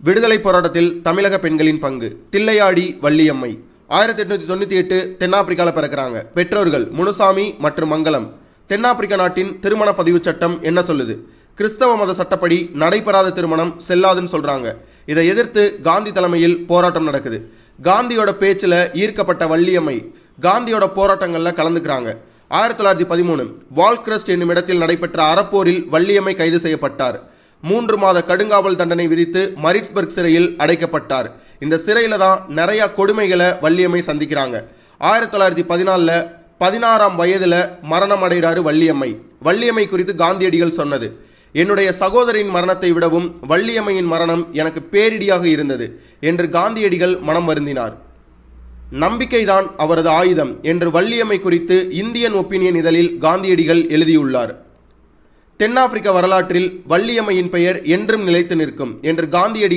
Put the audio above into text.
விடுதலை போராட்டத்தில் தமிழக பெண்களின் பங்கு. தில்லையாடி வள்ளியம்மை 1898 தென்னாப்பிரிக்காவில் பிறக்கிறாங்க. பெற்றோர்கள் முனுசாமி மற்றும் மங்களம். தென்னாப்பிரிக்க நாட்டின் திருமண பதிவு சட்டம் என்ன சொல்லுது? கிறிஸ்தவ மத சட்டப்படி நடைபெறாத திருமணம் செல்லாதுன்னு சொல்றாங்க. இதை எதிர்த்து காந்தி தலைமையில் போராட்டம் நடக்குது. காந்தியோட பேச்சில் ஈர்க்கப்பட்ட வள்ளியம்மை காந்தியோட போராட்டங்களில் கலந்துக்கிறாங்க. 1913 வால்கிரஸ்ட் என்னும் இடத்தில் நடைபெற்ற அறப்போரில் வள்ளியம்மை கைது செய்யப்பட்டார். 3 மாத கடுங்காவல் தண்டனை விதித்து மரிட்ஸ்பர்க் சிறையில் அடைக்கப்பட்டார். இந்த சிறையில் தான் நிறைய கொடுமைகளை வள்ளியம்மை சந்திக்கிறாங்க. 1914 16ஆம் வயதில் மரணம் அடைகிறாரு வள்ளியம்மை. வள்ளியம்மை குறித்து காந்தியடிகள் சொன்னது: என்னுடைய சகோதரின் மரணத்தை விடவும் வள்ளியம்மையின் மரணம் எனக்கு பேரிடியாக இருந்தது என்று காந்தியடிகள் மனம் வருந்தினார். நம்பிக்கைதான் அவரது ஆயுதம் என்று வள்ளியம்மை குறித்து இந்தியன் ஒப்பீனியன் இதழில் காந்தியடிகள் எழுதியுள்ளார். தென்னாப்பிரிக்க வரலாற்றில் வள்ளியம்மையின் பெயர் என்றும் நிலைத்து நிற்கும் என்று காந்தியடிகள்